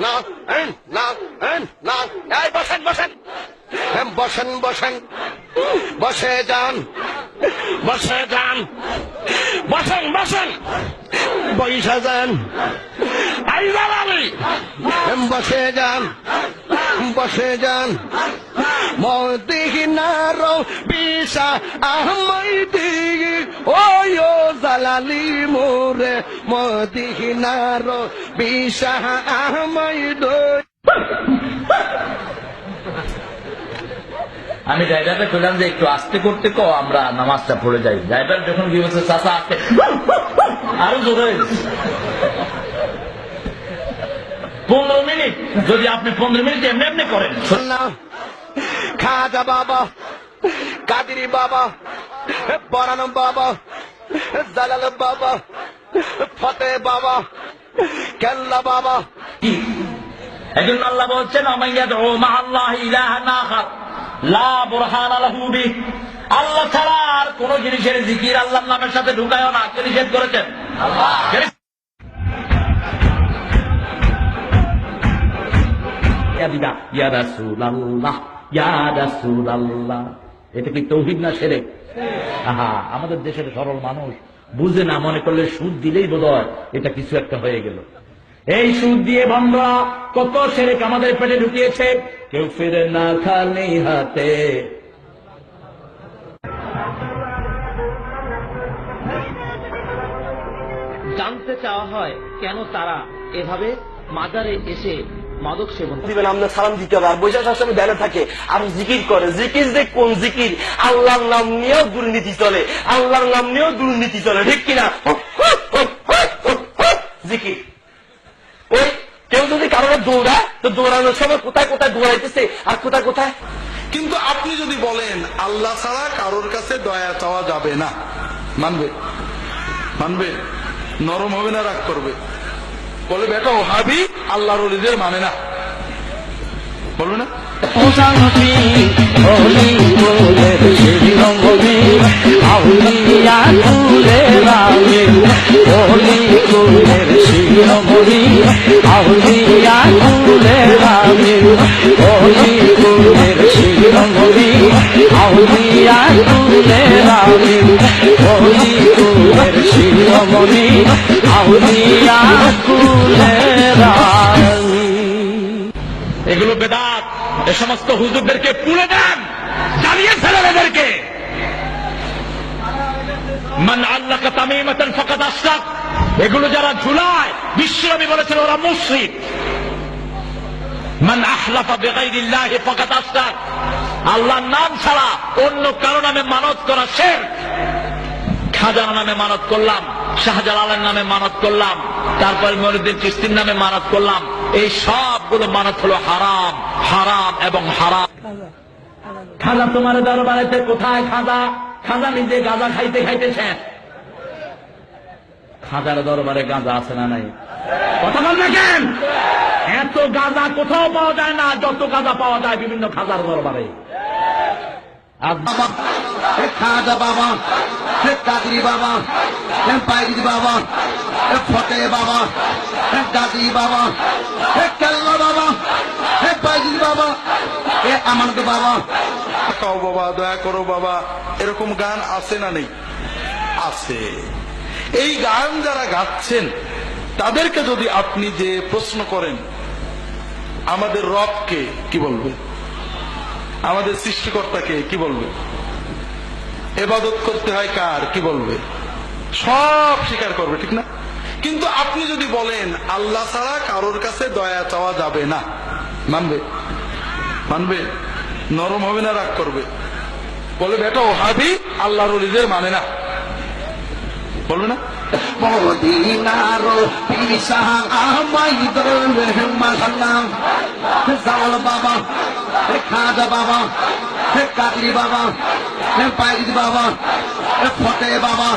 না না না, এই বসেন বসেন বসেন বসেন, বসে যান বসে যান, বসেন বসেন, বৈশা যান, আইজাল আলী বসে যান বসে যান। মদিনার বিশা আহমদি ওয় জালালি মোরে, মদিনার বিশা আহমদ। আমি ড্রাইভারকে কইলাম যে একটু আস্তে করতে কো, আমরা নামাজটা পড়ে যাই। ড্রাইভার যখন কি বলছে চাচা আস্তে, আরো জোরে 15 মিনিট। যদি আপনি 15 মিনিট এমনি এমনি করেন। খাজা বাবা, কাদিরি বাবা, বরান বাবা, জালাল বাবা, ফতে বাবা, কেল্লা বাবা। একজন আল্লাহ বলছেন আল্লাহ ছাড়া আর কোন জিনিসের জিকির আল্লাহর নামের সাথে ঢুকায় না, কে নিষেধ করেছেন? এটা কি তৌহিদ না শিরক? আমাদের দেশের সরল মানুষ বুঝে না, মনে করলে সুদ দিলেই বোধহয় এটা কিছু একটা হয়ে গেল। এই সুদ দিয়ে বন্ধুরা কত শিরক আমাদের পেটে ঢুকিয়েছে। কেউ ফিরে না খালি হাতে। জানতে চাওয়া হয় কেন তারা এভাবে মাজারে এসে মাদক সেবন দিবেন, আপনার সালাম দিতে হবে। আর বৈশাখ সময় ধ্যানে থাকে আর জিকির করে। জিকির যে কোন জিকির? আল্লাহর নাম নিয়েও দুর্নীতি চলে, আল্লাহর নাম নিয়েও দুর্নীতি চলে, ঠিক কিনা? জিকির ওই কেউ যদি কারণে দৌড়ায় তো দৌড়ানোর সময় কোথায় কোথায় দৌড়াইতেছে আর কোথায় কোথায়। কিন্তু আপনি যদি বলেন আল্লাহ ছাড়া কারোর কাছে দয়া চাওয়া যাবে না, মানবে? মানবে? নরম হবে না রাগ করবে? বলে বেটা ওহাবি আল্লাহর ওলিদের মানে না, বলবে না? এগুলো বেদাত। এ সমস্ত হুজুরদেরকে পুড়ে দেন, জ্বালিয়ে ফেলেন এদেরকে। মান আল্লাকা তামিমাতান ফাকাদ আশরাক। এগুলো যারা ঝুলায়, বিশ্বনবী বলেছেন ওরা মুশরিক। মান আহলাফা বিগাইরিল্লাহি ফাকাদ আশরাক। আল্লাহর নাম ছাড়া অন্য কারো নামে মানত করা শিরক। খাজার নামে মানত করলাম, শাহজালালের নামে মানত করলাম, তারপর মনিউদ্দিন চিশতির নামে মানত করলাম, এই সবগুলো মানত হলো হারাম, হারাম এবং হারাম। খাজা তোমার দরবারেতে কোথায়? খাজা খাজা নিজে গাঁজা খাইতে খাইতে শেষ। খাজার দরবারে গাঁজা আছে না নাই? কথা বলবে কেন? এত গাঁজা কোথাও পাওয়া যায় না যত গাঁজা পাওয়া যায় বিভিন্ন খাজার দরবারে। খাজা বাবা, কাদিরি বাবা, পাইরি বাবা, ফতে বাবা, দাদি বাবা, কেল্লা বাবা, পাইরি বাবা, আমার তো বাবা। খাও বাবা, দয়া করো বাবা, এরকম গান আছে না নেই? আছে। এই গান যারা গাচ্ছেন তাদেরকে যদি আপনি যে প্রশ্ন করেন আমাদের রবকে, কি বলবে? আমাদের সৃষ্টিকর্তাকে কি বলবে? ইবাদত করতে হয় কার, কি বলবে? সব স্বীকার করবে, ঠিক না? কিন্তু আপনি যদি বলেন আল্লাহ ছাড়া কারোর কাছে দয়া চাওয়া যাবে না, মানবে? মানবে? নরম হবে না রাগ করবে? বলে বেটা ওহাবি আল্লাহর ওলিদের মানে না, বলবে না? মদিনার বিশা আহমদ মাসাল্লাহ, জালাল বাবা, খাজা বাবা, কাদিরি বাবা, পাইরি বাবা, ফতে বাবা,